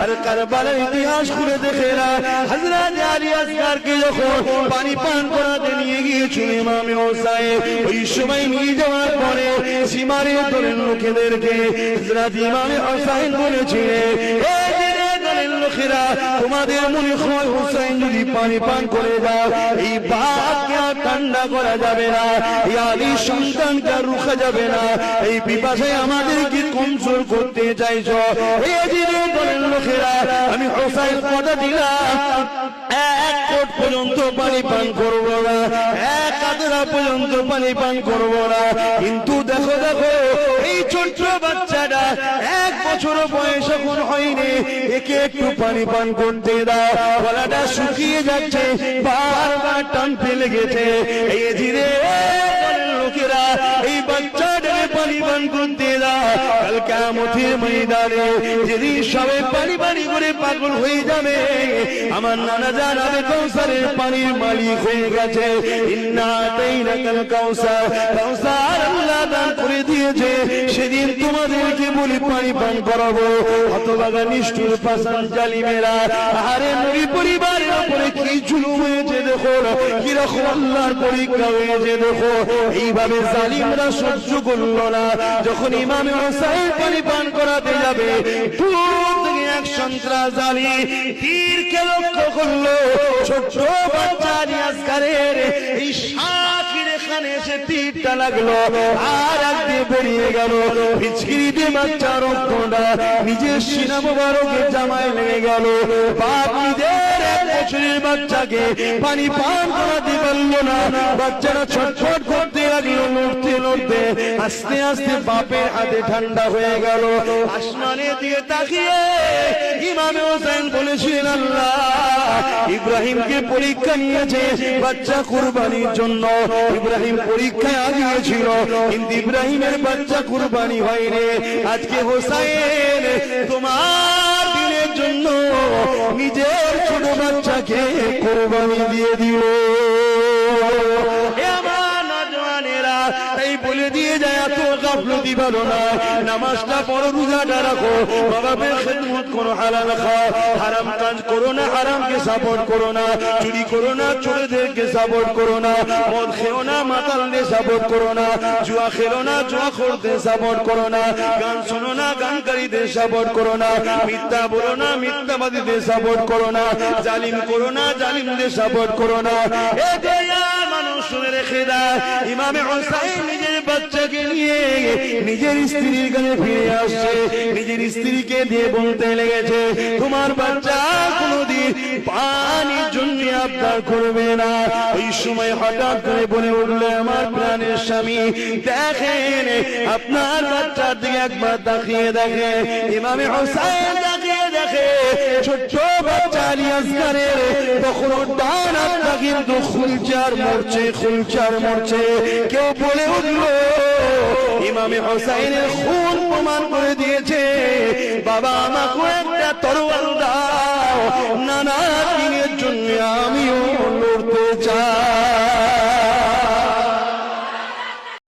আর কারবালার ইতিহাস খুলে দেখে না হযরত আলী আসগরকে যখন পানি পান করাতে নিয়ে গিয়েছিল ইমাম হোসেন ওই সময় নিয়ে যাওয়ার পরে সীমারে দলের লোকেদেরকে হযরত ইমাম হোসেন বলেছিলেন লোকেরা তোমাদের মনে হয় হোসেন যদি পানি পান করে দাও এই বাপকে আর ঠান্ডা করা যাবে না এই আলী সন্তানকে আর রুখা যাবে না এই পিপাসায় আমাদেরকে কমজোর করতে চাইছো লোকেরা আমি হোসেন কথা দিলাম এক কোট পর্যন্ত পানি পান করবো না এক কাতরা পর্যন্ত পানি পান করবো না কিন্তু দেখো দেখো এই ছোট্ট বাচ্চাটা 1 বছর বয়স এখন হয়নি একে একটু পানি পান করতে দাও গলাটা শুকিয়ে যাচ্ছে বারবার টান ফেলে গেছে এই ধীরে লোকেরা এই বাচ্চাটাকে পানি পান করতে দাও কাল কিয়ামতের ময়দানে যেদিন সবাই পানি পানি করে পাগল হয়ে যাবে আমার নানা জান আবে কাউসারের পানির মালিক হয়ে গেছে ইন্না আতাইনাকাল কাউসার কাউসার আল্লাহ দান করে দিয়েছে সেদিন তোমাদেরকে বলি পানি পান করাবো হতভাগা নিষ্ঠুর পাষাণ জালিমেরা আরে নবী পরিবারের উপরে কি জুলুম হয়েছে দেখো কিরকম আল্লাহর পরীক্ষা হয়েছে দেখো এইভাবে জালিমরা সহ্য করলো না যখন ইমাম হোসেন পানি পান করাতে যাবে দূর থেকে এক সন্ত্রাস জালি তীরকে লক্ষ্য করলো ছোট্ট বাচ্চা আলী আসগরের এই শাকির এখানে এসে তীরটা লাগলো আর একদিকে বেরিয়ে গেল পিচকিরিতে বাচ্চা রক্তটা নিজের সিনা মোবারকে জামায় লেগে গেল বাপ নিজের 1 বছরের বাচ্চাকে পানি পান করাতে পারলো না বাচ্চারা ছটফট করতে লাগলো লড়তে লড়তে আস্তে আস্তে বাপের হাতে ঠান্ডা হয়ে গেল আসমানের দিকে তাকিয়ে ইমাম হোসেন বলেছিলেন আল্লাহ ইব্রাহিমকে পরীক্ষা নিয়েছে বাচ্চা কুরবানির জন্য ইব্রাহিম পরীক্ষায় আগিয়েছিল কিন্তু ইব্রাহিমের বাচ্চা কুরবানি হয়নি আজকে হোসেন তোমার দিনের জন্য নিজের ছোট বাচ্চাকে কুরবানি দিয়ে দিল এই বলে দিয়ে যায় এত গাফলতি ভালো না নামাজটা পড়ো রোজাটা রাখো বাবার খেদমত করো হালাল খাও হারাম কাজ করো না হারামকে সাপোর্ট করো না চুরি করো না চোরদেরকে সাপোর্ট করো না মদ খেও না মাতালদের সাপোর্ট করো না জুয়া খেলো না জুয়াখোরদের সাপোর্ট করো না গান শোনো না গানকারীদের সাপোর্ট করো না মিথ্যা বলো না মিথ্যাবাদীদের সাপোর্ট করো না জালিম করো না জালিমদের সাপোর্ট করো না এতে মানুষ শুনে রেখে দেয় ইমামে হোসেন নিজের বাচ্চাকে নিয়ে নিজের স্ত্রীর কাছে ফিরে আসছে নিজের স্ত্রীকে দিয়ে বলতে লেগেছে তোমার বাচ্চা কোনদিন পানির জন্য আবদার করবে না ওই সময় হঠাৎ করে বলে উঠলো আমার প্রাণের স্বামী দেখেন আপনার বাচ্চার দিকে একবার তাকিয়ে দেখে ইমামে হোসেন তাকিয়ে দেখে ছোট্ট বাচ্চা আলী আসগরের তখন ডান হাতটা কিন্তু খুলচার মরছে কেউ বলে উঠলো ইমামে হোসেনের খুন প্রমাণ করে দিয়েছে বাবা আমাকে একটা তরোয়াল দাও নানা দিনের জন্য আমিও